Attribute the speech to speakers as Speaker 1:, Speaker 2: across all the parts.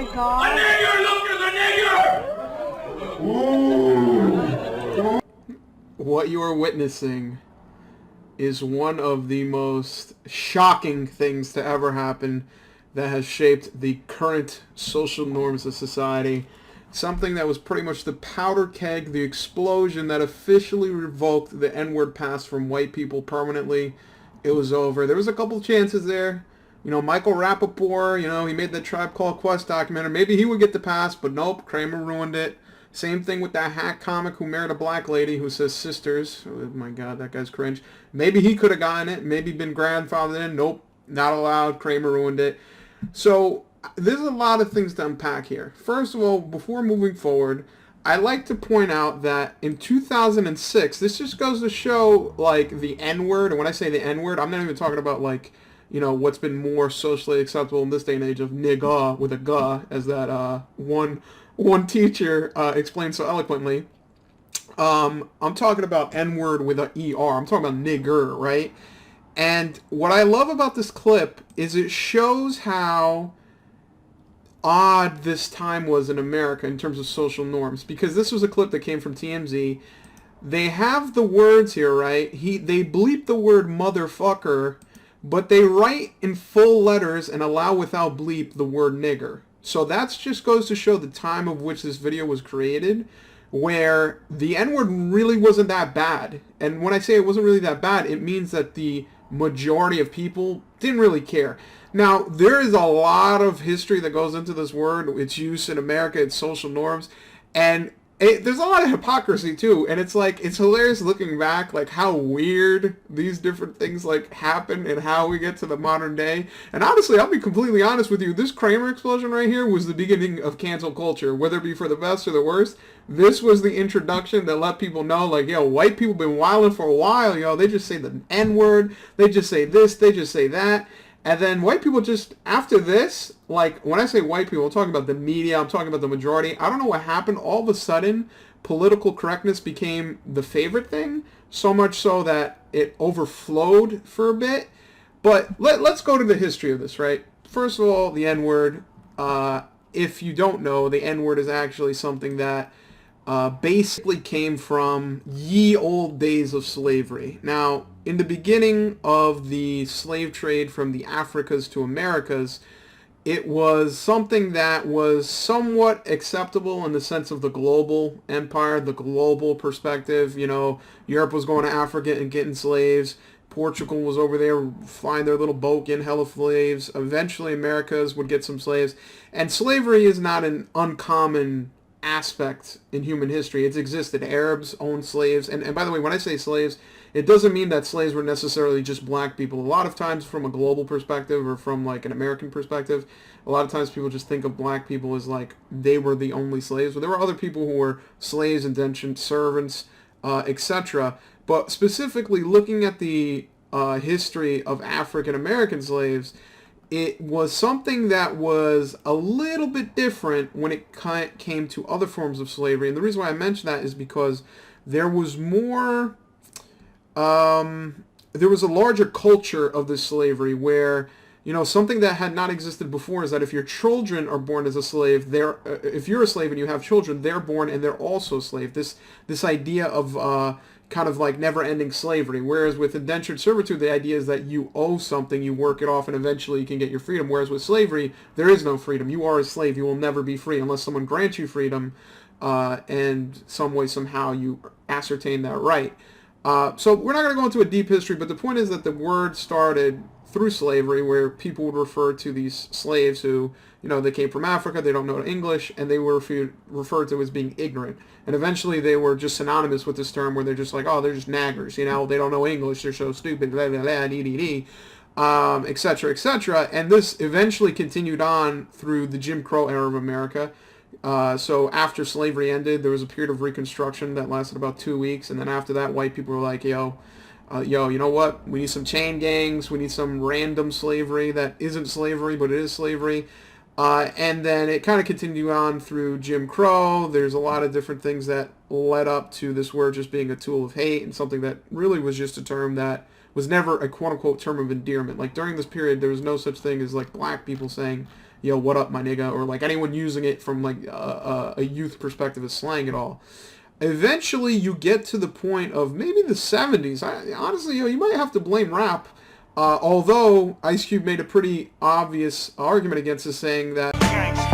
Speaker 1: my god.
Speaker 2: The nigger, look at the nigger!
Speaker 3: What you are witnessing is one of the most shocking things to ever happen that has shaped the current social norms of society. Something that was pretty much the powder keg, the explosion that officially revoked the N-word pass from white people permanently. It was over. There was a couple chances there. You know, Michael Rappaport, you know, he made the Tribe Called Quest documentary. Maybe he would get the pass, but nope, Kramer ruined it. Same thing with that hack comic who married a black lady who says sisters. Oh my god, that guy's cringe. Maybe he could have gotten it. Maybe been grandfathered in. Nope, not allowed. Kramer ruined it. So there's a lot of things to unpack here. First of all, before moving forward, I like to point out that in 2006, this just goes to show, like, the N-word. And when I say the N-word, I'm not even talking about, like, you know, what's been more socially acceptable in this day and age of nigga with a guh, as that one teacher explained so eloquently. I'm talking about N-word with a ER. I'm talking about nigger, right? And what I love about this clip is it shows how odd this time was in America in terms of social norms. Because this was a clip that came from TMZ. They have the words here, right? They bleep the word motherfucker, but they write in full letters and allow without bleep the word nigger. So that just goes to show the time of which this video was created, where the N-word really wasn't that bad. And when I say it wasn't really that bad, it means that the majority of people didn't really care. Now, there is a lot of history that goes into this word, its use in America, its social norms, and there's a lot of hypocrisy too. And it's like, it's hilarious looking back, like how weird these different things like happen and how we get to the modern day. And honestly, I'll be completely honest with you, this Kramer explosion right here was the beginning of cancel culture, whether it be for the best or the worst. This was the introduction that let people know, like, yo, white people been wilding for a while, yo. They just say the N-word, they just say this, they just say that. And then white people just, after this, like, when I say white people, I'm talking about the media, I'm talking about the majority. I don't know what happened. All of a sudden, political correctness became the favorite thing, so much so that it overflowed for a bit. But let's go to the history of this, right? First of all, the N-word. If you don't know, the N-word is actually something that basically came from ye old days of slavery. Now, in the beginning of the slave trade from the Africas to Americas, it was something that was somewhat acceptable in the sense of the global empire, the global perspective. You know, Europe was going to Africa and getting slaves. Portugal was over there flying their little boat, getting hella slaves. Eventually, Americas would get some slaves. And slavery is not an uncommon aspect in human history. It's existed. Arabs owned slaves. And by the way, when I say slaves, it doesn't mean that slaves were necessarily just black people. A lot of times from a global perspective or from like an American perspective, a lot of times people just think of black people as like they were the only slaves. But there were other people who were slaves, indentured servants, etc. But specifically looking at the history of African American slaves, it was something that was a little bit different when it came to other forms of slavery. And the reason why I mention that is because there was more, there was a larger culture of this slavery where, you know, something that had not existed before is that if your children are born as a slave, if you're a slave and you have children, they're born and they're also a slave. This idea of kind of like never-ending slavery. Whereas with indentured servitude, the idea is that you owe something, you work it off, and eventually you can get your freedom. Whereas with slavery, there is no freedom. You are a slave. You will never be free unless someone grants you freedom, and some way, somehow, you ascertain that right. So we're not going to go into a deep history, but the point is that the word started through slavery, where people would refer to these slaves who, you know, they came from Africa, they don't know English, and they were referred to as being ignorant. And eventually they were just synonymous with this term where they're just like, oh, they're just naggers, you know, they don't know English, they're so stupid, blah, blah, blah, dee, dee, dee, etc., etc. And this eventually continued on through the Jim Crow era of America. So after slavery ended, there was a period of Reconstruction that lasted about 2 weeks, and then after that, white people were like, yo, you know what? We need some chain gangs. We need some random slavery that isn't slavery, but it is slavery. And then it kind of continued on through Jim Crow. There's a lot of different things that led up to this word just being a tool of hate and something that really was just a term that was never a quote-unquote term of endearment. Like, during this period, there was no such thing as, like, black people saying, yo, what up, my nigga, or, like, anyone using it from, like, a youth perspective as slang at all. Eventually, you get to the point of maybe the 70s. Honestly, you might have to blame rap. Although Ice Cube made a pretty obvious argument against this, saying that...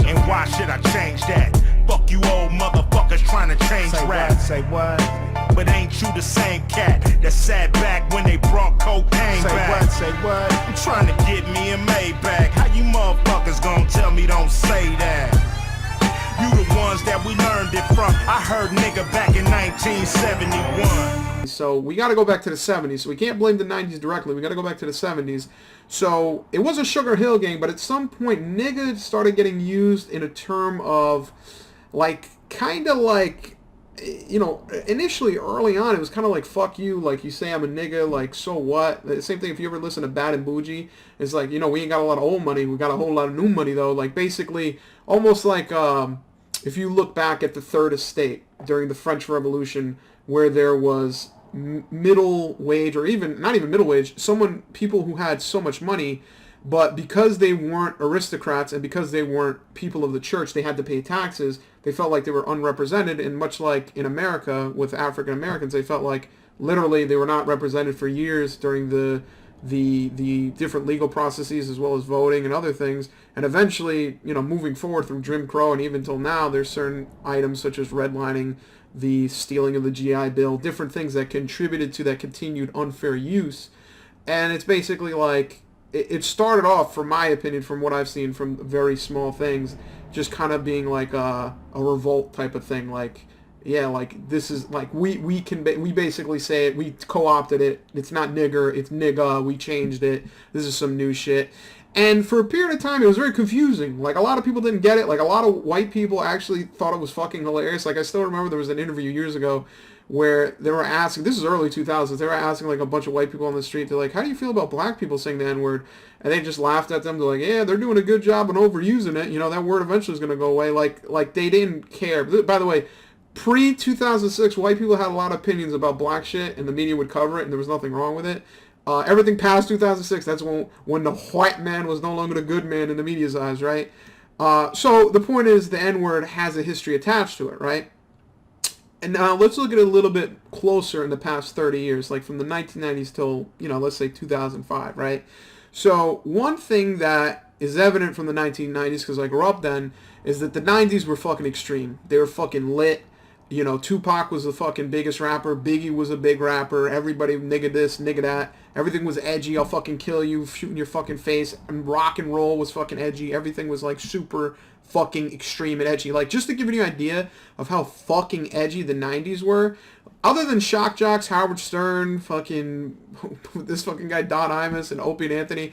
Speaker 1: And why should I change that? Fuck you old motherfuckers trying to change rap.
Speaker 2: Say what?
Speaker 1: But ain't you the same cat that sat back when they brought cocaine back?
Speaker 2: Say what?
Speaker 1: You trying to get me a Maybach. How you motherfuckers gonna tell me don't say that? You the ones that we learned it from. I heard nigga back in 1971.
Speaker 3: So we got to go back to the 70s. So we can't blame the 90s directly. We got to go back to the 70s. So it was a Sugar Hill Gang, but at some point, nigga started getting used in a term of, like, kind of like, you know, initially early on, it was kind of like, fuck you, like, you say I'm a nigga, like, so what? The same thing if you ever listen to Bad and Bougie, it's like, you know, we ain't got a lot of old money, we got a whole lot of new money, though. Like, basically, almost like, if you look back at the Third Estate during the French Revolution, where there was middle wage, or even, not even middle wage, people who had so much money, but because they weren't aristocrats and because they weren't people of the church, they had to pay taxes. They felt like they were unrepresented, and much like in America with African Americans, they felt like literally they were not represented for years during the different legal processes as well as voting and other things. And eventually, you know, moving forward through Jim Crow and even till now, there's certain items such as redlining, the stealing of the GI Bill, different things that contributed to that continued unfair use. And it's basically like, it started off, from my opinion, from what I've seen, from very small things, just kind of being like a revolt type of thing. Like, yeah, like, this is, like, we basically say it, we co-opted it, it's not nigger, it's nigga, we changed it, this is some new shit. And for a period of time, it was very confusing. Like, a lot of people didn't get it. Like, a lot of white people actually thought it was fucking hilarious. Like, I still remember there was an interview years ago where they were asking, this is early 2000s, they were asking, like, a bunch of white people on the street, they're like, how do you feel about black people saying the N-word? And they just laughed at them. They're like, yeah, they're doing a good job on overusing it. You know, that word eventually is going to go away. Like, they didn't care. By the way, pre-2006, white people had a lot of opinions about black shit, and the media would cover it, and there was nothing wrong with it. Everything past 2006, that's when the white man was no longer the good man in the media's eyes, right? So the point is, the N-word has a history attached to it, right? And now let's look at it a little bit closer in the past 30 years, like from the 1990s till, you know, let's say 2005, right? So one thing that is evident from the 1990s, because I grew up then, is that the 90s were fucking extreme. They were fucking lit. You know, Tupac was the fucking biggest rapper. Biggie was a big rapper. Everybody nigga this, nigga that. Everything was edgy. I'll fucking kill you, shoot in your fucking face. And rock and roll was fucking edgy. Everything was like super fucking extreme and edgy. Like, just to give you an idea of how fucking edgy the 90s were, other than shock jocks, Howard Stern, fucking this fucking guy Don Imus and Opie and Anthony,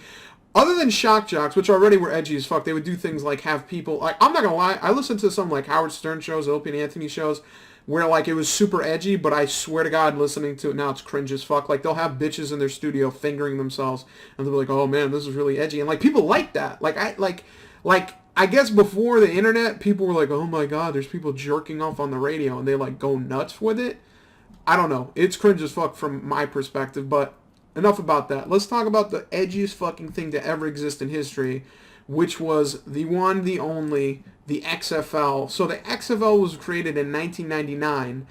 Speaker 3: other than shock jocks, which already were edgy as fuck, they would do things like have people, like, I'm not gonna lie, I listened to some like Howard Stern shows, Opie and Anthony shows, where like it was super edgy, but I swear to God, listening to it now, it's cringe as fuck. Like, they'll have bitches in their studio fingering themselves, and they'll be like, oh man, this is really edgy, and like people like that. I guess before the internet, people were like, oh my God, there's people jerking off on the radio, and they like go nuts with it. I don't know, it's cringe as fuck from my perspective, but enough about that. Let's talk about the edgiest fucking thing to ever exist in history, which was the one, the only, the XFL. So the XFL was created in 1999.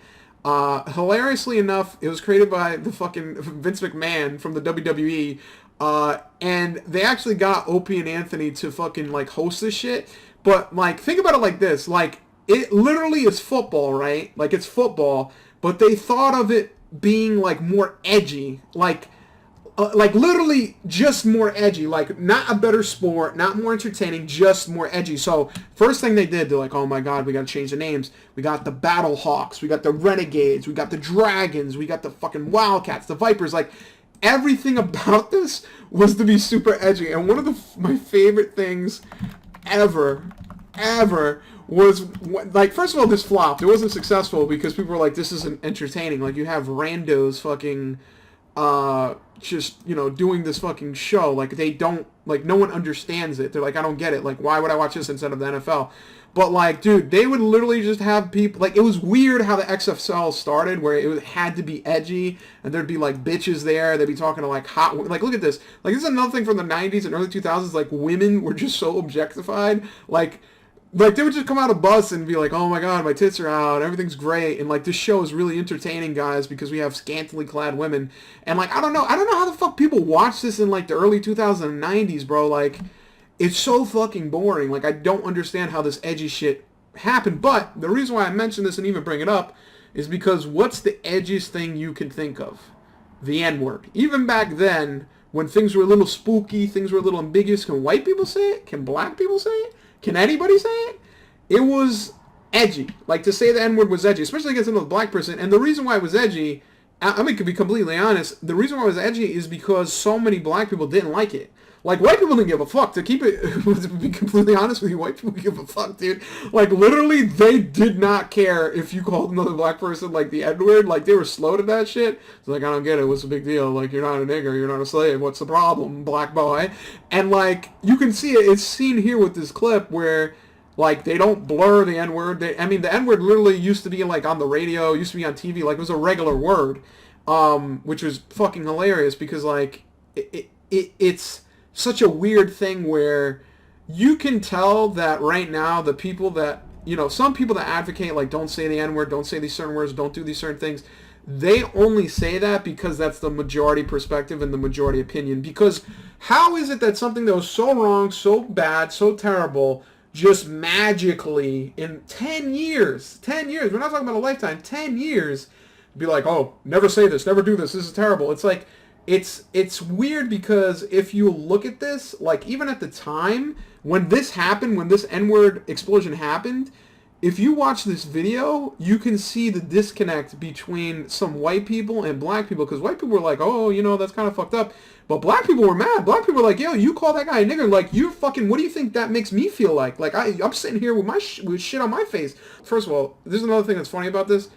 Speaker 3: Hilariously enough, it was created by the fucking Vince McMahon from the WWE. And they actually got Opie and Anthony to fucking like host this shit. But like, think about it like this. Like, it literally is football, right? Like, it's football, but they thought of it being like more edgy. Like literally just more edgy, like not a better sport, not more entertaining, just more edgy. So first thing they did, they're like, oh my God, we got to change the names. We got the Battle Hawks, we got the Renegades, we got the Dragons, we got the fucking Wildcats, the Vipers. Like, everything about this was to be super edgy. And one of my favorite things ever was, like, first of all, this flopped. It wasn't successful because people were like, this isn't entertaining. Like, you have randos fucking just, you know, doing this fucking show. Like, they don't, like, no one understands it. They're like, I don't get it. Like, why would I watch this instead of the NFL? But, like, dude, they would literally just have people, like, it was weird how the XFL started, where it had to be edgy, and there'd be, like, bitches there, they'd be talking to, like, hot, like, look at this. Like, this is another thing from the 90s and early 2000s, like, women were just so objectified, like, they would just come out of bus and be like, oh my god, my tits are out, everything's great, and like, this show is really entertaining, guys, because we have scantily clad women. And like, I don't know how the fuck people watch this in like the early 2090s, bro. Like, it's so fucking boring. Like, I don't understand how this edgy shit happened. But the reason why I mention this and even bring it up is because what's the edgiest thing you can think of? The N-word. Even back then, when things were a little spooky, things were a little ambiguous, can white people say it? Can black people say it? Can anybody say it? It was edgy. Like, to say the N-word was edgy, especially against another black person. And the reason why it was edgy, I mean, to be completely honest, the reason why it was edgy is because so many black people didn't like it. Like, white people didn't give a fuck. To keep it, to be completely honest with you, white people give a fuck, dude. Like, literally, they did not care if you called another black person, like, the N-word. Like, they were slow to that shit. It's like, I don't get it. What's the big deal? Like, you're not a nigger. You're not a slave. What's the problem, black boy? And, like, you can see it. It's seen here with this clip where, like, they don't blur the N-word. I mean, the N-word literally used to be, like, on the radio, used to be on TV. Like, it was a regular word, which was fucking hilarious because, like, it's such a weird thing where you can tell that right now the people that, you know, some people that advocate, like, don't say the N-word, don't say these certain words, don't do these certain things, they only say that because that's the majority perspective and the majority opinion. Because how is it that something that was so wrong, so bad, so terrible, just magically in 10 years, we're not talking about a lifetime, 10 years, be like, oh, never say this, never do this is terrible. It's like, it's weird because if you look at this, like, even at the time when this happened, when this N-word explosion happened, if you watch this video, you can see the disconnect between some white people and black people, because white people were like, oh, you know, that's kind of fucked up. But black people were mad. Black people were like, yo, you call that guy a nigger, like, you fucking, what do you think that makes me feel like? Like, I'm sitting here with my with shit on my face. First of all, there's another thing that's funny about this.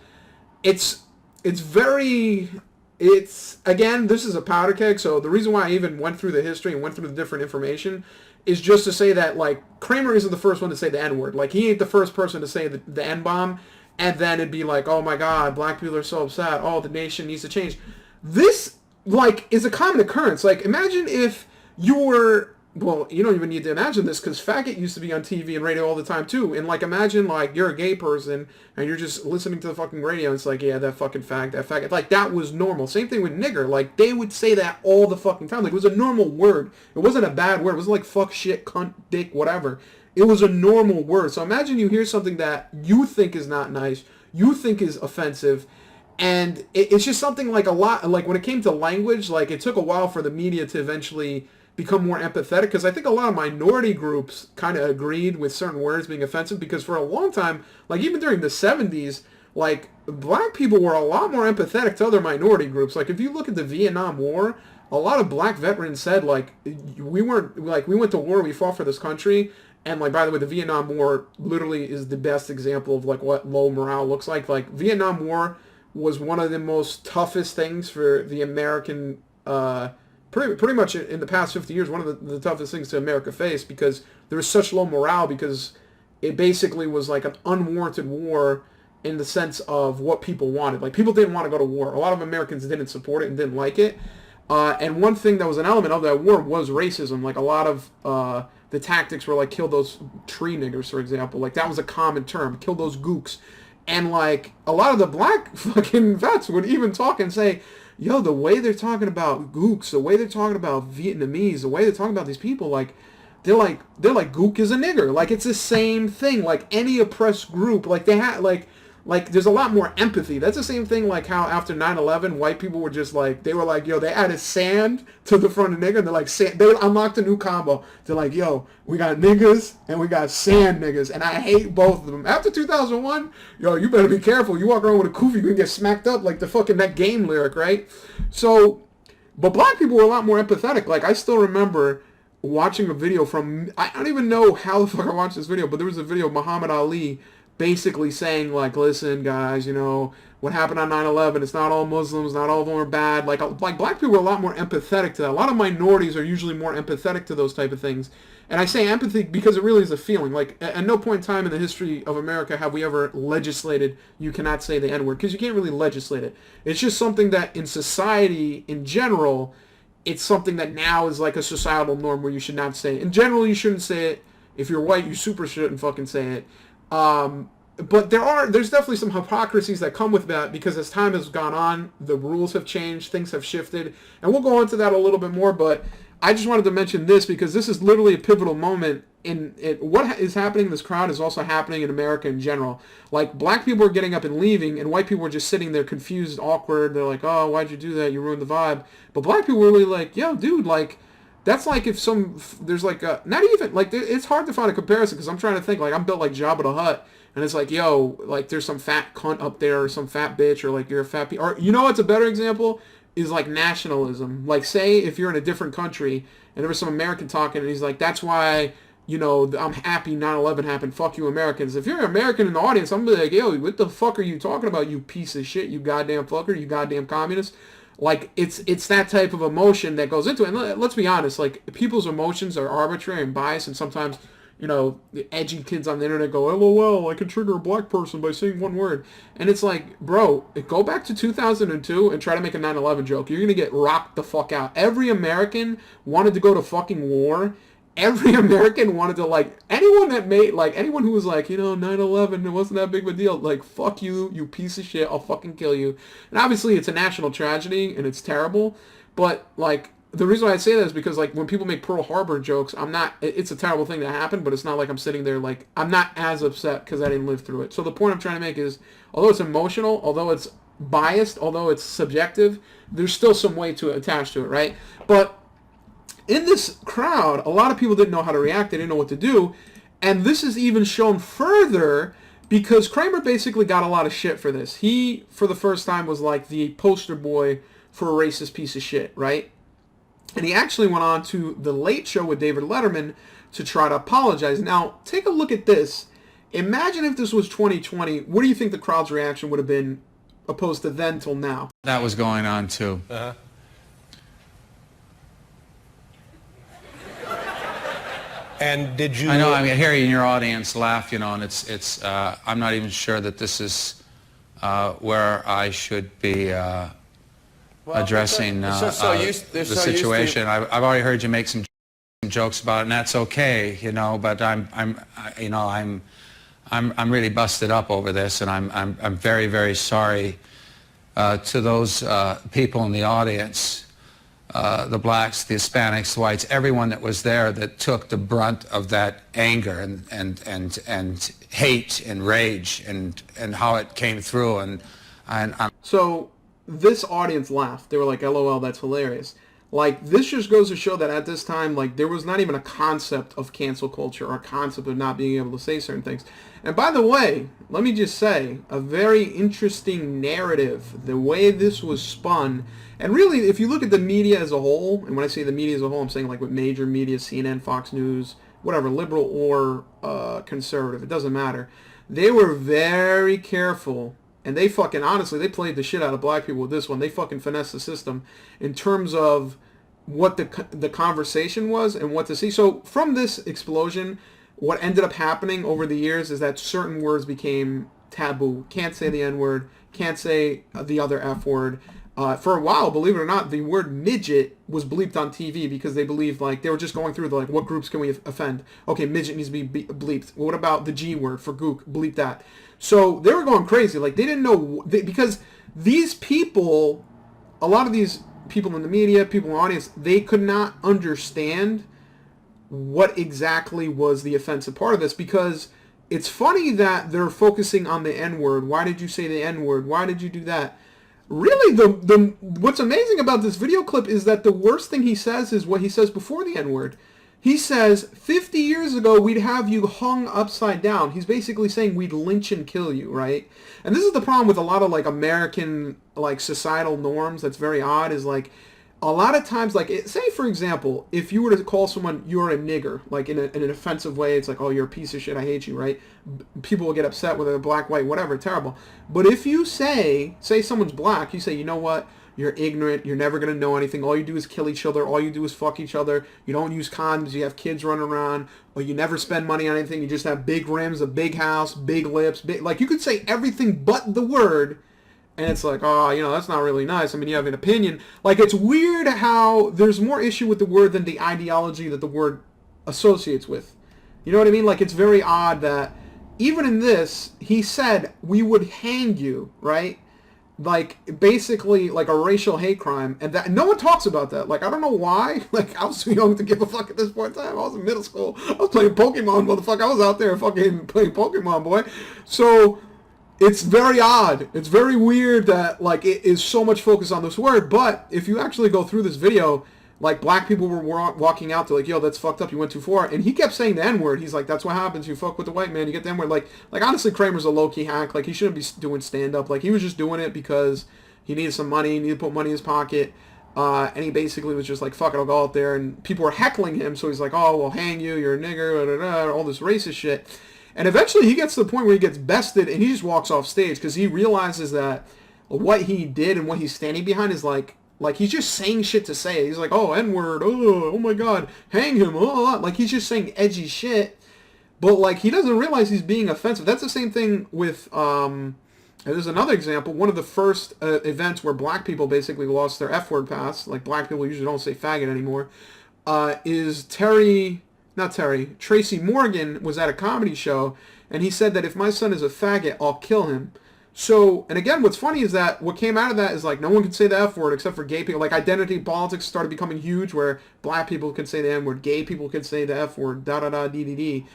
Speaker 3: Again, this is a powder keg, so the reason why I even went through the history and went through the different information is just to say that, like, Kramer isn't the first one to say the N-word. Like, he ain't the first person to say the N-bomb, and then it'd be like, oh my god, black people are so upset, oh, the nation needs to change. This, like, is a common occurrence. Like, imagine if you were, well, you don't even need to imagine this, because faggot used to be on TV and radio all the time, too. And, like, imagine, like, you're a gay person, and you're just listening to the fucking radio, and it's like, yeah, that fucking fag, that faggot. Like, that was normal. Same thing with nigger. Like, they would say that all the fucking time. Like, it was a normal word. It wasn't a bad word. It wasn't like fuck, shit, cunt, dick, whatever. It was a normal word. So imagine you hear something that you think is not nice, you think is offensive, and it's just something like a lot, like, when it came to language, like, it took a while for the media to eventually become more empathetic, because I think a lot of minority groups kind of agreed with certain words being offensive, because for a long time, like, even during the 70s, like, black people were a lot more empathetic to other minority groups. Like, if you look at the Vietnam War, a lot of black veterans said, like, we went to war, we fought for this country, and, like, by the way, the Vietnam War literally is the best example of, like, what low morale looks like. Like, Vietnam War was one of the most toughest things for the American, pretty much in the past 50 years, one of the toughest things to America faced, because there was such low morale, because it basically was like an unwarranted war in the sense of what people wanted. Like, people didn't want to go to war. A lot of Americans didn't support it and didn't like it. And one thing that was an element of that war was racism. Like, a lot of the tactics were like, kill those tree niggers, for example. Like, that was a common term, kill those gooks. And, like, a lot of the black fucking vets would even talk and say, yo, the way they're talking about gooks, the way they're talking about Vietnamese, the way they're talking about these people, like, they're like gook is a nigger. Like, it's the same thing. Like, any oppressed group, like, they had, like, there's a lot more empathy. That's the same thing, like, how after 9/11, white people were just like, they were like, yo, they added sand to the front of nigger, and they're like, they unlocked a new combo. They're like, yo, we got niggers, and we got sand niggers, and I hate both of them. After 2001, yo, you better be careful. You walk around with a kufi, you can get smacked up like the fucking, that game lyric, right? So, but black people were a lot more empathetic. Like, I still remember watching a video from, I don't even know how the fuck I watched this video, but there was a video of Muhammad Ali basically saying, like, listen, guys, you know, what happened on 9/11. It's not all Muslims, not all of them are bad. Like black people are a lot more empathetic to that. A lot of minorities are usually more empathetic to those type of things. And I say empathy because it really is a feeling. Like, at no point in time in the history of America have we ever legislated you cannot say the N-word, because you can't really legislate it. It's just something that in society in general, it's something that now is like a societal norm where you should not say it. In general, you shouldn't say it. If you're white, you super shouldn't fucking say it. But there's definitely some hypocrisies that come with that, because as time has gone on, the rules have changed, things have shifted, and we'll go into that a little bit more, but I just wanted to mention this because this is literally a pivotal moment in it. What is happening in this crowd is also happening in America in general. Like, black people are getting up and leaving, and white people are just sitting there confused, awkward. They're like, oh, why'd you do that? You ruined the vibe. But black people are really like, yo, dude, like, that's like if there's like a, not even, like, it's hard to find a comparison, because I'm trying to think, like, I'm built like Jabba the Hutt, and it's like, yo, like, there's some fat cunt up there, or some fat bitch, or like, you're a fat or, you know what's a better example? Is like nationalism. Like, say if you're in a different country and there was some American talking and he's like, that's why, you know, I'm happy 9/11 happened, fuck you Americans. If you're an American in the audience, I'm gonna be like, yo, what the fuck are you talking about, you piece of shit, you goddamn fucker, you goddamn communist. Like, it's that type of emotion that goes into it. And let's be honest, like, people's emotions are arbitrary and biased, and sometimes, you know, the edgy kids on the internet go, LOL, I can trigger a black person by saying one word. And it's like, bro, go back to 2002 and try to make a 9/11 joke. You're going to get rocked the fuck out. Every American wanted to go to fucking war. Every American wanted to, like, anyone who was like, you know, 9/11, it wasn't that big of a deal. Like, fuck you, you piece of shit, I'll fucking kill you. And obviously it's a national tragedy and it's terrible. But, like, the reason why I say that is because, like, when people make Pearl Harbor jokes, it's a terrible thing that happened, but it's not like I'm sitting there, like, I'm not as upset because I didn't live through it. So the point I'm trying to make is, although it's emotional, although it's biased, although it's subjective, there's still some weight to attach to it, right? But in this crowd, a lot of people didn't know how to react, they didn't know what to do, and this is even shown further because Kramer basically got a lot of shit for this. He, for the first time, was like the poster boy for a racist piece of shit, right? And he actually went on to The Late Show with David Letterman to try to apologize. Now, take a look at this. Imagine if this was 2020. What do you think the crowd's reaction would have been opposed to then till now?
Speaker 4: That was going on, too.
Speaker 5: Uh-huh. And did you...
Speaker 4: I know, I mean, I hear you in your audience laugh, you know, and it's I'm not even sure that this is where I should be... addressing the situation. I've already heard you make some jokes about it, and that's okay, you know. But I'm really busted up over this, and I'm very, very sorry to those people in the audience, the blacks, the Hispanics, the whites, everyone that was there that took the brunt of that anger and hate and rage and how it came through and
Speaker 3: So this audience laughed. They were like, LOL, that's hilarious. Like, this just goes to show that at this time, like, there was not even a concept of cancel culture or a concept of not being able to say certain things. And by the way, let me just say, a very interesting narrative, the way this was spun. And really, if you look at the media as a whole, and when I say the media as a whole, I'm saying like with major media, CNN, Fox News, whatever, liberal or conservative, it doesn't matter. They were very careful. And they fucking, honestly, they played the shit out of black people with this one. They fucking finessed the system in terms of what the conversation was and what to see. So from this explosion, what ended up happening over the years is that certain words became taboo. Can't say the N-word. Can't say the other F word. For a while, believe it or not, the word midget was bleeped on TV because they believed, like, they were just going through, like, what groups can we offend? Okay, midget needs to be bleeped. What about the G word for gook? Bleep that. So they were going crazy. Like, they didn't know, because these people, a lot of these people in the media, people in the audience, they could not understand what exactly was the offensive part of this, because it's funny that they're focusing on the N-word. Why did you say the N-word? Why did you do that? Really, what's amazing about this video clip is that the worst thing he says is what he says before the N-word. He says, 50 years ago, we'd have you hung upside down. He's basically saying we'd lynch and kill you, right? And this is the problem with a lot of, like, American, like, societal norms that's very odd, is, like, a lot of times, like, say, for example, if you were to call someone, you're a nigger, like, in an offensive way, it's like, oh, you're a piece of shit, I hate you, right? People will get upset, whether they're black, white, whatever, terrible. But if you say someone's black, you say, you know what? You're ignorant. You're never going to know anything. All you do is kill each other. All you do is fuck each other. You don't use condoms. You have kids running around. Or you never spend money on anything. You just have big rims, a big house, big lips. Like, you could say everything but the word, and it's like, oh, you know, that's not really nice. I mean, you have an opinion. Like, it's weird how there's more issue with the word than the ideology that the word associates with. You know what I mean? Like, it's very odd that even in this, he said, we would hang you, right? Like, basically, like a racial hate crime, and that no one talks about that. Like, I don't know why. Like, I was too young to give a fuck at this point in time. I was in middle school. I was playing Pokemon, motherfucker. I was out there fucking playing Pokemon, boy. So, it's very odd. It's very weird that, like, it is so much focus on this word, but if you actually go through this video, like, black people were walking out to, like, yo, that's fucked up, you went too far, and he kept saying the N-word. He's like, that's what happens, you fuck with the white man, you get the N-word. Like, honestly, Kramer's a low-key hack. Like, he shouldn't be doing stand-up. Like, he was just doing it because he needed some money, he needed to put money in his pocket, and he basically was just like, fuck it, I'll go out there, and people were heckling him, so he's like, oh, well, hang you, you're a nigger, blah, blah, blah, all this racist shit. And eventually he gets to the point where he gets bested, and he just walks off stage, because he realizes that what he did and what he's standing behind is like he's just saying shit to say it. He's like, oh, N-word, oh my god, hang him, oh, like he's just saying edgy shit, but like he doesn't realize he's being offensive. That's the same thing with, there's another example, one of the first events where black people basically lost their F-word pass, like black people usually don't say faggot anymore, is Tracy Morgan was at a comedy show, and he said that if my son is a faggot, I'll kill him. So, and again, what's funny is that what came out of that is like no one could say the F word except for gay people. Like identity politics started becoming huge where black people could say the N word, gay people could say the F word, da-da-da-dee-dee-dee.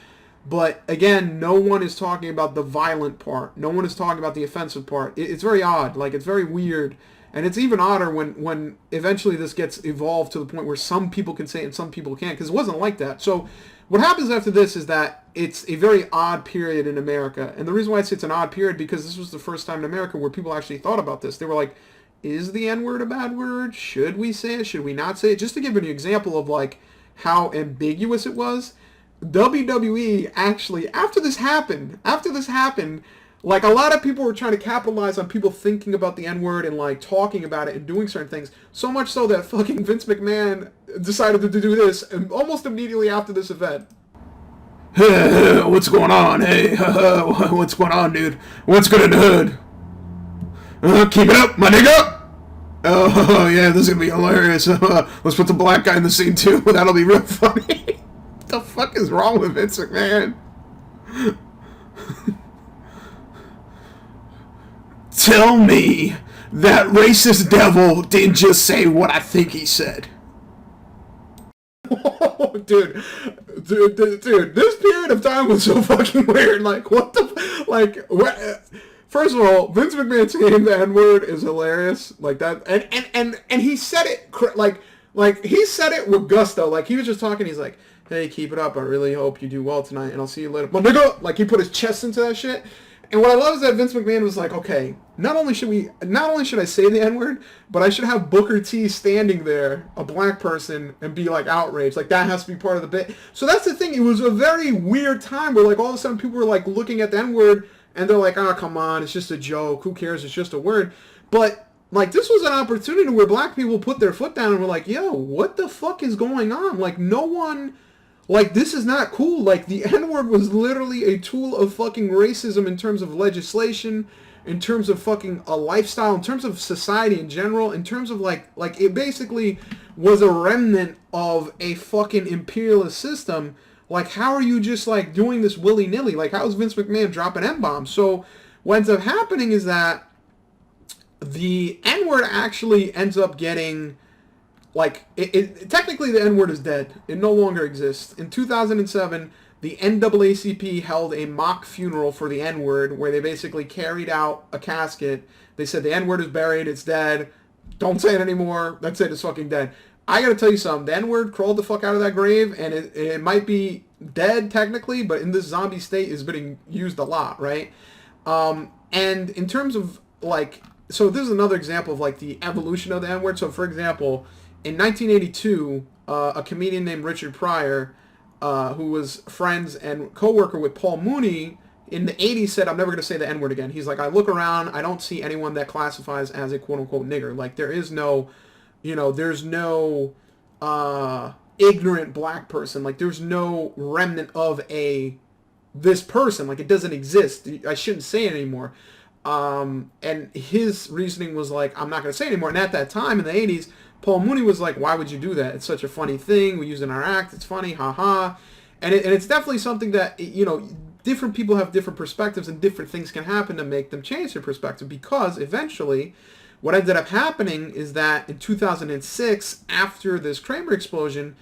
Speaker 3: But again, no one is talking about the violent part. No one is talking about the offensive part. It's very odd. Like, it's very weird. And it's even odder when eventually this gets evolved to the point where some people can say it and some people can't, because it wasn't like that. So what happens after this is that it's a very odd period in America. And the reason why I say it's an odd period, because this was the first time in America where people actually thought about this. They were like, is the N-word a bad word? Should we say it? Should we not say it? Just to give an example of like how ambiguous it was, WWE actually, after this happened, like a lot of people were trying to capitalize on people thinking about the N-word and like talking about it and doing certain things. So much so that fucking Vince McMahon decided to do this almost immediately after this event.
Speaker 2: Hey, what's going on? Hey, what's going on, dude? What's good in the hood? Keep it up, my nigga! Oh, yeah, this is gonna be hilarious. Let's put the black guy in the scene, too. That'll be real funny. What the fuck is wrong with Vince McMahon? Tell me that racist devil didn't just say what I think he said.
Speaker 3: Oh, dude, this period of time was so fucking weird. Like, what the, like, what? First of all, Vince McMahon saying the N-word is hilarious, like that, and he said it like he said it with gusto. Like he was just talking. He's like, hey, keep it up. I really hope you do well tonight, and I'll see you later. My nigga, like he put his chest into that shit. And what I love is that Vince McMahon was like, okay, not only should I say the N-word, but I should have Booker T standing there, a black person, and be like outraged. Like that has to be part of the bit. So that's the thing. It was a very weird time where like all of a sudden people were like looking at the N-word and they're like, oh, come on, it's just a joke. Who cares? It's just a word. But like this was an opportunity where black people put their foot down and were like, yo, what the fuck is going on? Like no one... Like, this is not cool. Like, the N-word was literally a tool of fucking racism in terms of legislation, in terms of fucking a lifestyle, in terms of society in general, in terms of, like it basically was a remnant of a fucking imperialist system. Like, how are you just, like, doing this willy-nilly? Like, how is Vince McMahon dropping N-bombs? So, what ends up happening is that the N-word actually ends up getting... Like, technically the N-word is dead. It no longer exists. In 2007, the NAACP held a mock funeral for the N-word where they basically carried out a casket. They said the N-word is buried, it's dead, don't say it anymore, that's it, it's fucking dead. I gotta tell you something, the N-word crawled the fuck out of that grave, and it might be dead technically, but in this zombie state is being used a lot, right? And in terms of, like, so this is another example of, like, the evolution of the N-word. So, for example... in 1982, a comedian named Richard Pryor, who was friends and co-worker with Paul Mooney, in the 80s said, I'm never going to say the N-word again. He's like, I look around, I don't see anyone that classifies as a quote-unquote nigger. Like, there is no, there's no ignorant black person. Like, there's no remnant of this person. Like, it doesn't exist. I shouldn't say it anymore. And his reasoning was like, I'm not going to say it anymore. And at that time, in the 80s, Paul Mooney was like, why would you do that? It's such a funny thing. We use it in our act. It's funny. Ha. And it's definitely something that, different people have different perspectives and different things can happen to make them change their perspective, because eventually what ended up happening is that in 2006, after this Kramer explosion,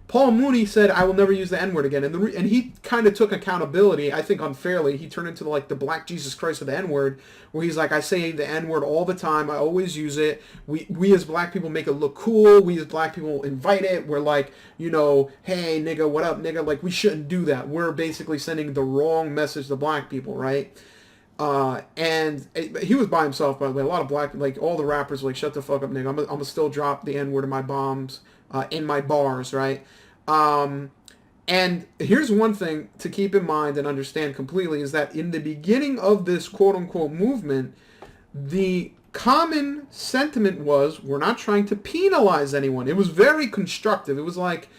Speaker 3: Paul Mooney said, I will never use the N-word again. And he kind of took accountability, I think unfairly. He turned into like the Black Jesus Christ of the N-word, where he's like, I say the N-word all the time. I always use it. We as black people make it look cool. We as black people invite it. We're like, hey, nigga, what up, nigga? Like, we shouldn't do that. We're basically sending the wrong message to black people, right? And he was by himself, by the way. A lot of black, like, all the rappers were like, shut the fuck up, nigga. I'm gonna still drop the N-word in my bombs, in my bars, right? And here's one thing to keep in mind and understand completely, is that in the beginning of this quote-unquote movement, the common sentiment was, we're not trying to penalize anyone. It was very constructive. It was like,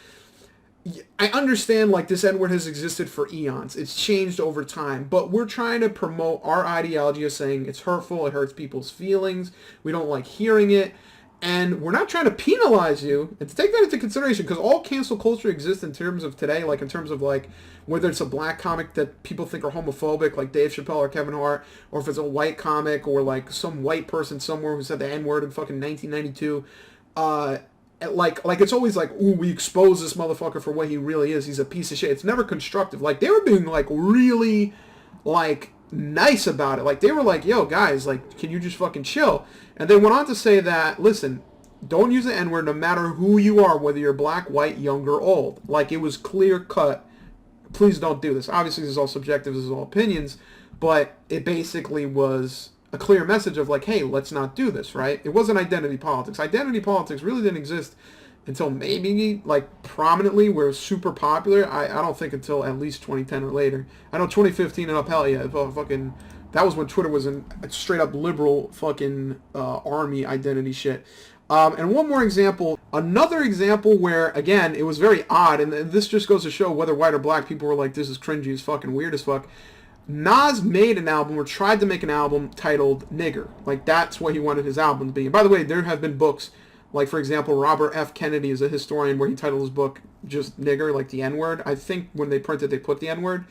Speaker 3: I understand, like, this N-word has existed for eons. It's changed over time. But we're trying to promote our ideology of saying it's hurtful, it hurts people's feelings, we don't like hearing it. And we're not trying to penalize you, and to take that into consideration, because all cancel culture exists in terms of today, like in terms of like whether it's a black comic that people think are homophobic, like Dave Chappelle or Kevin Hart, or if it's a white comic or like some white person somewhere who said the N-word in fucking 1992. Like it's always like, ooh, we expose this motherfucker for what he really is. He's a piece of shit. It's never constructive. Like, they were being like really like nice about it. Like, they were like, yo guys, like, can you just fucking chill? And they went on to say that, listen, don't use the N-word no matter who you are, whether you're black, white, young, or old. Like, it was clear cut. Please don't do this. Obviously, this is all subjective, this is all opinions, but it basically was a clear message of like, hey, let's not do this, right? It wasn't identity politics. Identity politics really didn't exist until maybe, like, prominently, where it was super popular. I don't think until at least 2010 or later. I know 2015 and up, hell yeah, fucking... That was when Twitter was a straight up liberal fucking army identity shit. And one more example. Another example where, again, it was very odd, and this just goes to show whether white or black people were like, this is cringy as fucking weird as fuck. Nas made an album, or tried to make an album, titled Nigger. Like, that's what he wanted his album to be. And by the way, there have been books, like, for example, Robert F. Kennedy is a historian where he titled his book just Nigger, like the N-word. I think when they printed, they put the N-word.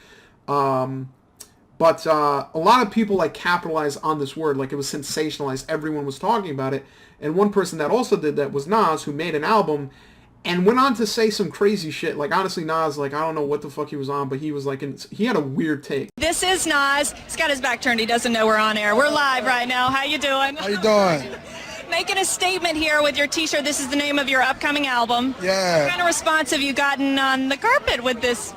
Speaker 3: But a lot of people like capitalized on this word, like it was sensationalized. Everyone was talking about it. And one person that also did that was Nas, who made an album and went on to say some crazy shit. Like, honestly, Nas, like, I don't know what the fuck he was on, but he was like, he had a weird take.
Speaker 6: This is Nas. He's got his back turned. He doesn't know we're on air. We're live right now. How you doing?
Speaker 7: How you doing?
Speaker 6: Making a statement here with your t-shirt. This is the name of your upcoming album.
Speaker 7: Yeah.
Speaker 6: What kind of response have you gotten on the carpet with this?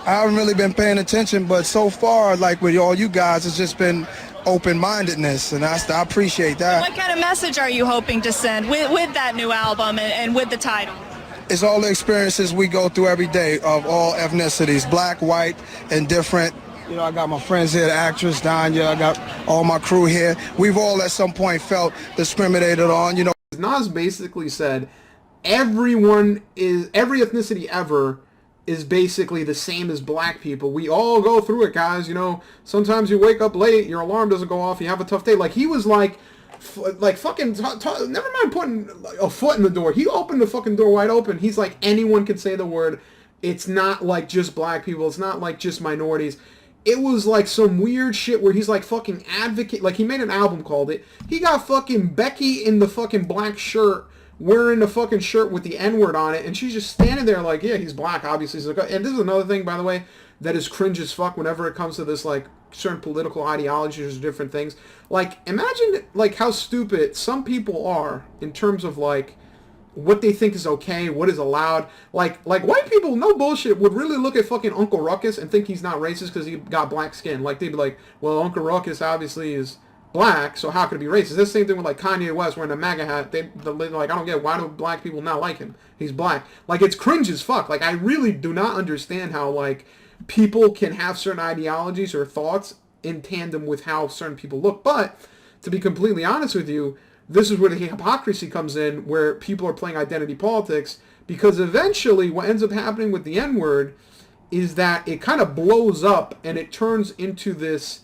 Speaker 7: I haven't really been paying attention, but so far, like with all you guys, it's just been open-mindedness, and I appreciate that.
Speaker 6: What kind of message are you hoping to send with that new album and with the title?
Speaker 7: It's all the experiences we go through every day of all ethnicities, black, white, and different. You know, I got my friends here, the actress, Danya, I got all my crew here. We've all at some point felt discriminated on, you know.
Speaker 3: Nas basically said every ethnicity ever is basically the same as black people. We all go through it, guys. You know, sometimes you wake up late, your alarm doesn't go off, you have a tough day. Like, he was like fucking, never mind putting a foot in the door. He opened the fucking door wide open. He's like, anyone can say the word. It's not like just black people. It's not like just minorities. It was like some weird shit where he's like fucking advocate. Like, he made an album called it. He got fucking Becky in the fucking black shirt, wearing the fucking shirt with the N-word on it, and she's just standing there like, yeah, he's black, obviously. He's like, and this is another thing, by the way, that is cringe as fuck whenever it comes to this, like, certain political ideologies or different things. Like, imagine, like, how stupid some people are in terms of, like, what they think is okay, what is allowed. Like white people, no bullshit, would really look at fucking Uncle Ruckus and think he's not racist because he got black skin. Like, they'd be like, well, Uncle Ruckus obviously is black, so how could it be racist? It's the same thing with like Kanye West wearing a MAGA hat. They're like, I don't get, why do black people not like him? He's black. Like, it's cringe as fuck. Like, I really do not understand how like people can have certain ideologies or thoughts in tandem with how certain people look. But to be completely honest with you, this is where the hypocrisy comes in, where people are playing identity politics, because eventually what ends up happening with the N-word is that it kind of blows up and it turns into this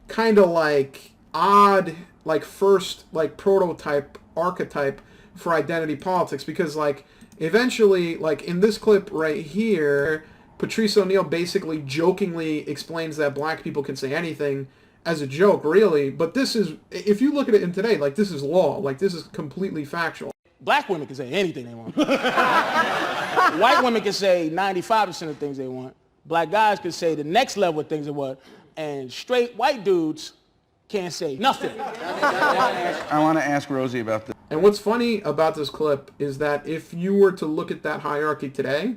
Speaker 3: kind of like odd, like first, like prototype, archetype for identity politics. Because like eventually, like in this clip right here, Patrice O'Neal basically jokingly explains that black people can say anything as a joke, really. But this is, if you look at it in today, like this is law. Like this is completely factual.
Speaker 8: Black women can say anything they want. White women can say 95% of the things they want. Black guys can say the next level of things they want. And straight white dudes can't say nothing.
Speaker 9: I want to ask Rosie about this.
Speaker 3: And what's funny about this clip is that if you were to look at that hierarchy today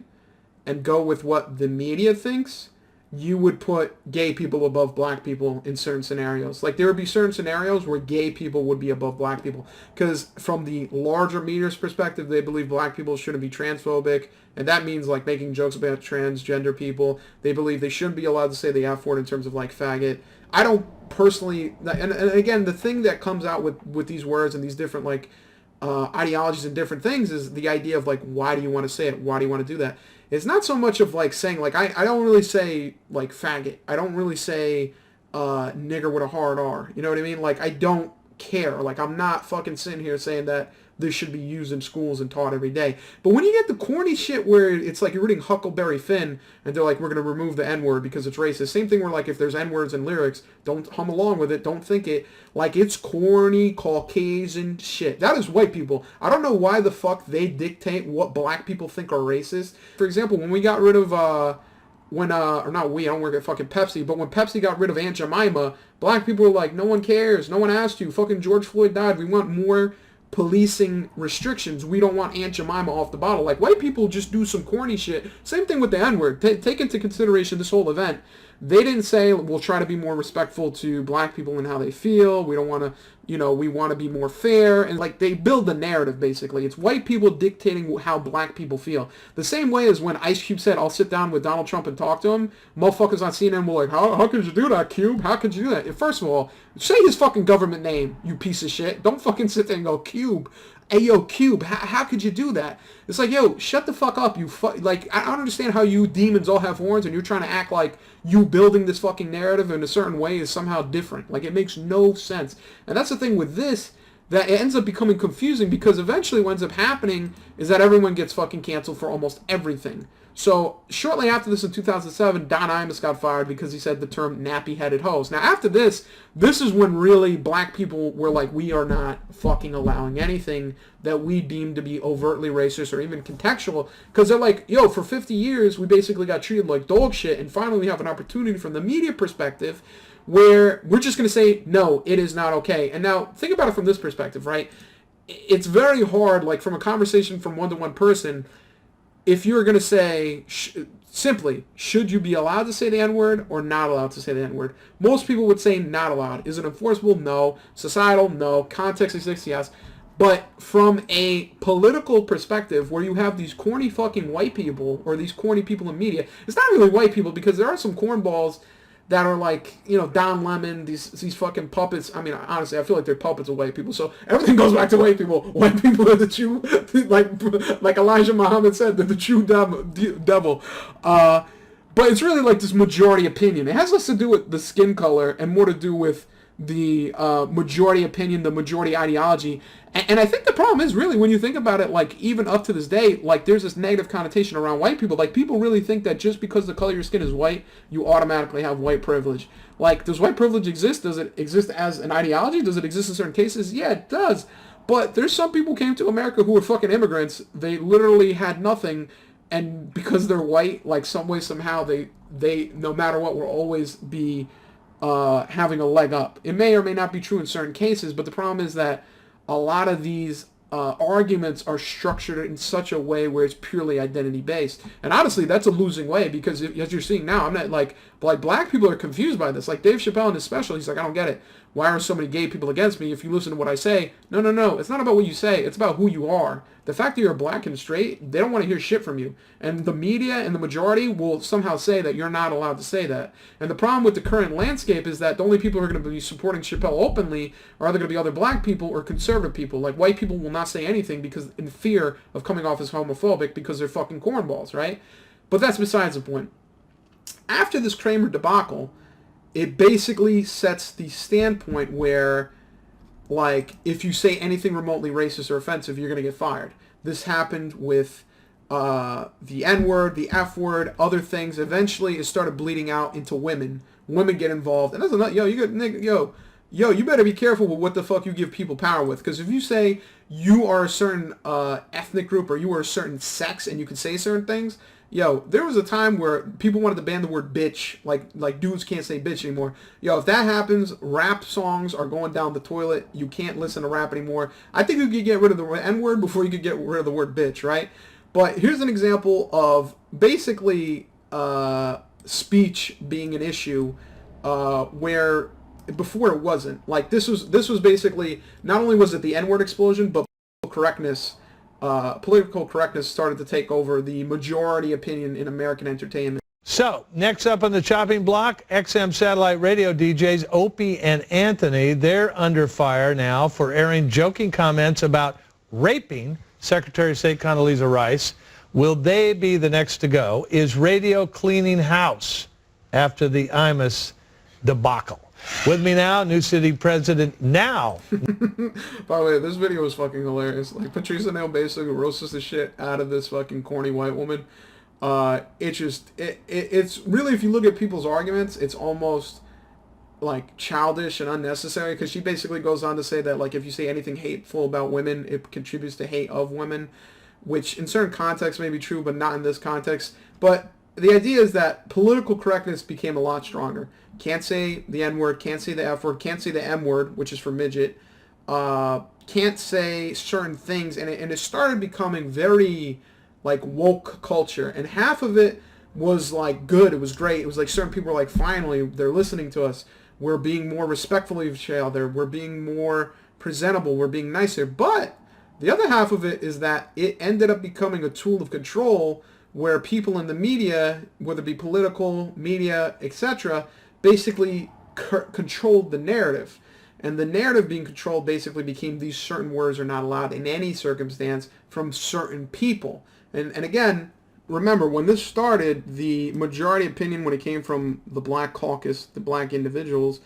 Speaker 3: and go with what the media thinks, you would put gay people above black people in certain scenarios. Like, there would be certain scenarios where gay people would be above black people. Because from the larger media's perspective, they believe black people shouldn't be transphobic. And that means, like, making jokes about transgender people. They believe they shouldn't be allowed to say the F word in terms of, like, faggot. I don't personally... And again, the thing that comes out with these words and these different, like, ideologies and different things is the idea of, like, why do you want to say it? Why do you want to do that? It's not so much of like saying, like, I don't really say like faggot. I don't really say nigger with a hard R. You know what I mean? Like, I don't care. Like, I'm not fucking sitting here saying that this should be used in schools and taught every day. But when you get the corny shit where it's like you're reading Huckleberry Finn and they're like, we're going to remove the N-word because it's racist. Same thing where, like, if there's N-words in lyrics, don't hum along with it. Don't think it. Like, it's corny, Caucasian shit. That is white people. I don't know why the fuck they dictate what black people think are racist. For example, when we got rid of, or not we, I don't work at fucking Pepsi, but when Pepsi got rid of Aunt Jemima, black people were like, no one cares. No one asked you. Fucking George Floyd died. We want more policing restrictions. We don't want Aunt Jemima off the bottle. Like, white people just do some corny shit. Same thing with the N-word. Take into consideration this whole event. They didn't say, we'll try to be more respectful to black people and how they feel. We don't want to, you know, we want to be more fair. And, like, they build the narrative, basically. It's white people dictating how black people feel. The same way as when Ice Cube said, I'll sit down with Donald Trump and talk to him. Motherfuckers on CNN were like, how could you do that, Cube? How could you do that? First of all, say his fucking government name, you piece of shit. Don't fucking sit there and go, Cube. Hey, yo, Cube, how could you do that? It's like, yo, shut the fuck up, you like, I don't understand how you demons all have horns and you're trying to act like you building this fucking narrative in a certain way is somehow different. Like, it makes no sense. And that's the thing with this, that it ends up becoming confusing because eventually what ends up happening is that everyone gets fucking canceled for almost everything. So, shortly after this in 2007, Don Imus got fired because he said the term nappy-headed hoes. Now, after this is when really black people were like, we are not fucking allowing anything that we deem to be overtly racist or even contextual. Because they're like, yo, for 50 years, we basically got treated like dog shit, and finally we have an opportunity from the media perspective where we're just going to say, no, it is not okay. And now, think about it from this perspective, right? It's very hard, like, from a conversation from one-to-one person, if you're going to say, simply, should you be allowed to say the N-word or not allowed to say the N-word? Most people would say not allowed. Is it enforceable? No. Societal? No. Context exists? Yes. But from a political perspective, where you have these corny fucking white people, or these corny people in media, it's not really white people, because there are some cornballs that are like, you know, Don Lemon, these fucking puppets. I mean, honestly, I feel like they're puppets of white people. So everything goes back to white people. White people are the true, like Elijah Muhammad said, they're the true devil. But it's really like this majority opinion. It has less to do with the skin color and more to do with the majority opinion, the majority ideology. And I think the problem is really, when you think about it, like, even up to this day, like, there's this negative connotation around white people. Like, people really think that just because the color of your skin is white, you automatically have white privilege. Like, does white privilege exist? Does it exist as an ideology? Does it exist in certain cases? Yeah, it does. But there's some people who came to America who were fucking immigrants. They literally had nothing, and because they're white, like, some way, somehow, they no matter what, will always be having a leg up. It may or may not be true in certain cases, but the problem is that a lot of these arguments are structured in such a way where it's purely identity based. And honestly, that's a losing way, because as you're seeing now, I'm not like black people are confused by this. Like Dave Chappelle in his special, he's like, I don't get it. Why are so many gay people against me? If you listen to what I say, no. It's not about what you say. It's about who you are. The fact that you're black and straight, they don't want to hear shit from you. And the media and the majority will somehow say that you're not allowed to say that. And the problem with the current landscape is that the only people who are going to be supporting Chappelle openly are either going to be other black people or conservative people. Like white people will not say anything because in fear of coming off as homophobic because they're fucking cornballs, right? But that's besides the point. After this Kramer debacle, it basically sets the standpoint where, like, if you say anything remotely racist or offensive, you're going to get fired. This happened with the N-word, the F-word, other things. Eventually, it started bleeding out into women. Women get involved. And that's another, you better be careful with what the fuck you give people power with. Because if you say you are a certain ethnic group or you are a certain sex and you can say certain things, there was a time where people wanted to ban the word bitch, like dudes can't say bitch anymore. If that happens, rap songs are going down the toilet. You can't listen to rap anymore. I think you could get rid of the N-word before you could get rid of the word bitch, right? But here's an example of basically speech being an issue where before it wasn't. Like this was basically, not only was it the N-word explosion, but political correctness started to take over the majority opinion in American entertainment.
Speaker 10: So, next up on the chopping block, XM satellite radio DJs Opie and Anthony. They're under fire now for airing joking comments about raping Secretary of State Condoleezza Rice. Will they be the next to go? Is radio cleaning house after the Imus debacle? With me now, New City President now.
Speaker 3: By the way, this video was fucking hilarious. Like, Patrice O'Neal basically roasts the shit out of this fucking corny white woman. It's really, if you look at people's arguments, it's almost like childish and unnecessary, because she basically goes on to say that, like, if you say anything hateful about women, it contributes to hate of women, which in certain contexts may be true, but not in this context. But the idea is that political correctness became a lot stronger. Can't say the N-word, can't say the F-word, can't say the M-word, which is for midget. Can't say certain things, and it started becoming very, like, woke culture. And half of it was, like, good. It was great. It was like certain people were like, finally, they're listening to us. We're being more respectful of each other. We're being more presentable. We're being nicer. But the other half of it is that it ended up becoming a tool of control where people in the media, whether it be political, media, etc., basically controlled the narrative. And the narrative being controlled basically became these certain words are not allowed in any circumstance from certain people. And again, remember, when this started, the majority opinion when it came from the black caucus, the black individuals,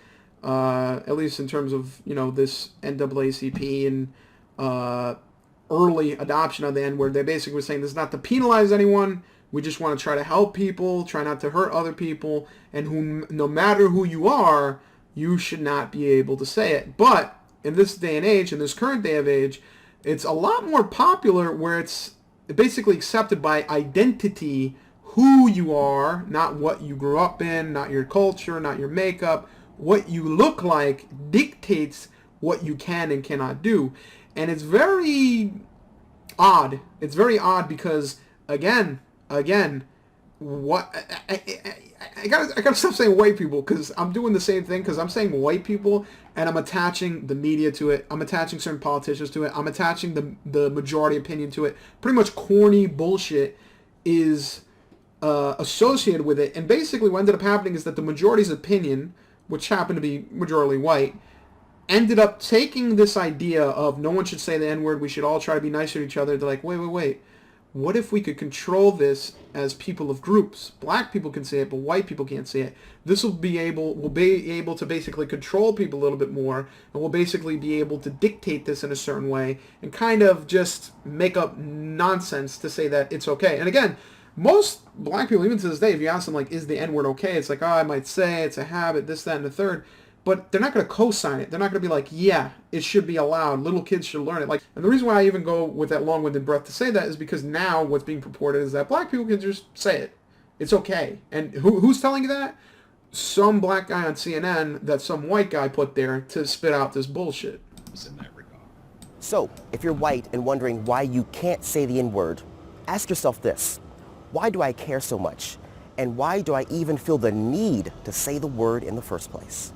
Speaker 3: at least in terms of, this NAACP and early adoption of the N-word, they basically were saying this is not to penalize anyone. We just want to try to help people, try not to hurt other people, and no matter who you are, you should not be able to say it. But in this day and age, in this current day of age, it's a lot more popular where it's basically accepted by identity, who you are, not what you grew up in, not your culture, not your makeup. What you look like dictates what you can and cannot do. And it's very odd. It's very odd because, again, what I gotta stop saying white people, because I'm doing the same thing, because I'm saying white people and I'm attaching the media to it. I'm attaching certain politicians to it. I'm attaching the majority opinion to it. Pretty much corny bullshit is associated with it. And basically what ended up happening is that the majority's opinion, which happened to be majority white, ended up taking this idea of no one should say the N-word, we should all try to be nicer to each other. They're like, wait. What if we could control this as people of groups? Black people can say it, but white people can't say it. This will be able to basically control people a little bit more, and we'll basically be able to dictate this in a certain way and kind of just make up nonsense to say that it's okay. And again, most black people, even to this day, if you ask them, like, is the N-word okay? It's like, I might say, it's a habit, this, that, and the third. But they're not going to co-sign it. They're not going to be like, yeah, it should be allowed. Little kids should learn it. Like, and the reason why I even go with that long-winded breath to say that is because now what's being purported is that black people can just say it. It's okay. And who's telling you that? Some black guy on CNN that some white guy put there to spit out this bullshit.
Speaker 11: In that regard. So, if you're white and wondering why you can't say the N-word, ask yourself this. Why do I care so much? And why do I even feel the need to say the word in the first place?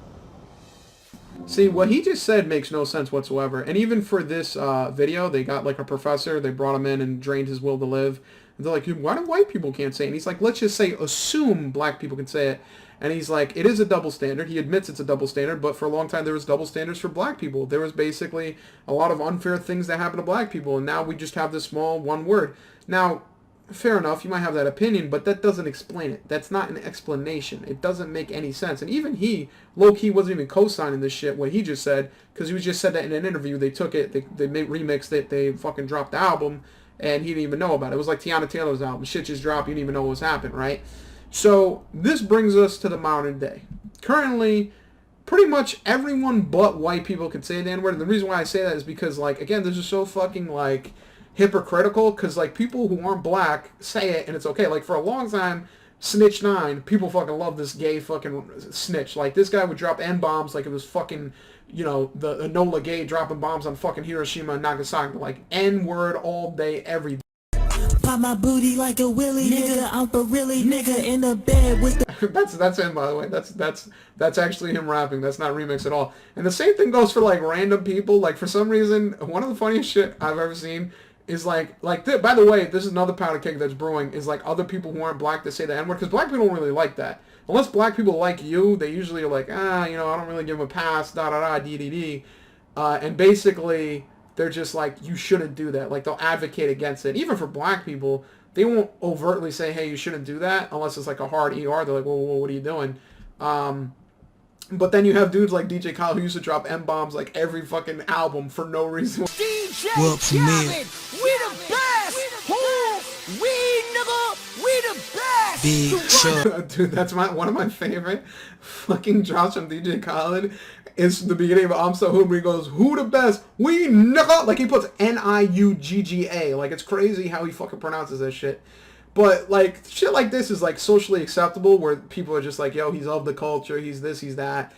Speaker 3: See, what he just said makes no sense whatsoever. And even for this video, they got like a professor, they brought him in and drained his will to live. And they're like, why do white people can't say it? And he's like, let's just say, assume black people can say it. And he's like, it is a double standard. He admits it's a double standard, but for a long time there was double standards for black people. There was basically a lot of unfair things that happen to black people, and now we just have this small one word. Now, fair enough, you might have that opinion, but that doesn't explain it. That's not an explanation. It doesn't make any sense. And even he, low-key, wasn't even co-signing this shit, what he just said, because he was just said that in an interview. They took it, they remixed it, they fucking dropped the album, and he didn't even know about it. It was like Tiana Taylor's album. Shit just dropped, you didn't even know what was happening, right? So this brings us to the modern day. Currently, pretty much everyone but white people can say the N-word. And the reason why I say that is because, like, again, this is so fucking, like, hypocritical, because, like, people who aren't black say it and it's okay. Like, for a long time, Snitch 9, people fucking love this gay fucking snitch. Like, this guy would drop N-bombs like it was fucking, you know, the Enola Gay dropping bombs on fucking Hiroshima and Nagasaki. Like, N-word all day, every day.
Speaker 12: Pop my booty like a willy, nigga. I'm for really, nigga, in the bed with the...
Speaker 3: that's him, by the way. That's actually him rapping. That's not remix at all. And the same thing goes for, like, random people. Like, for some reason, one of the funniest shit I've ever seen is, by the way, this is another powder cake that's brewing, is, like, other people who aren't black that say the N-word, because black people don't really like that. Unless black people like you, they usually are like, you know, I don't really give them a pass, da-da-da, dee-dee-dee. And basically, they're just like, you shouldn't do that. Like, they'll advocate against it. Even for black people, they won't overtly say, hey, you shouldn't do that, unless it's like a hard ER. They're like, whoa, what are you doing? But then you have dudes like DJ Khaled who used to drop M-bombs like every fucking album for no reason.
Speaker 12: DJ Khaled, we the best! Who? We, nigga, we the best!
Speaker 3: Big sure. Dude, that's one of my favorite fucking drops from DJ Khaled. It's the beginning of I'm So Hood where he goes, who the best? We nigga! Like, he puts N-I-U-G-G-A. Like, it's crazy how he fucking pronounces that shit. But, like, shit like this is, like, socially acceptable, where people are just like, yo, he's of the culture, he's this, he's that.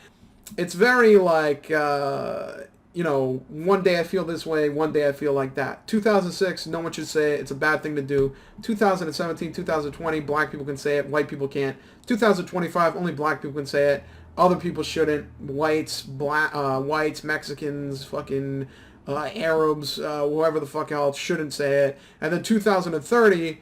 Speaker 3: It's very, like, you know, one day I feel this way, one day I feel like that. 2006, no one should say it. It's a bad thing to do. 2017, 2020, black people can say it, white people can't. 2025, only black people can say it. Other people shouldn't. Whites, whites, Mexicans, fucking Arabs, whoever the fuck else shouldn't say it. And then 2030,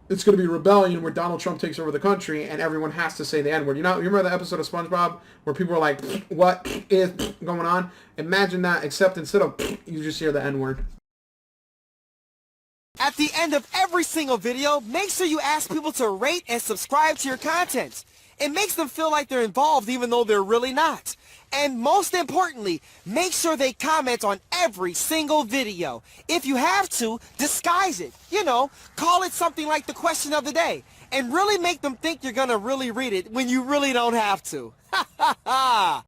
Speaker 3: it's going to be rebellion where Donald Trump takes over the country and everyone has to say the N-word. You know, you remember the episode of SpongeBob where people were like, what is going on? Imagine that, except instead of you just hear the N-word.
Speaker 13: At the end of every single video, make sure you ask people to rate and subscribe to your content. It makes them feel like they're involved even though they're really not. And most importantly, make sure they comment on every single video. If you have to, disguise it. You know, call it something like the question of the day. And really make them think you're gonna really read it when you really don't have to. Ha ha ha!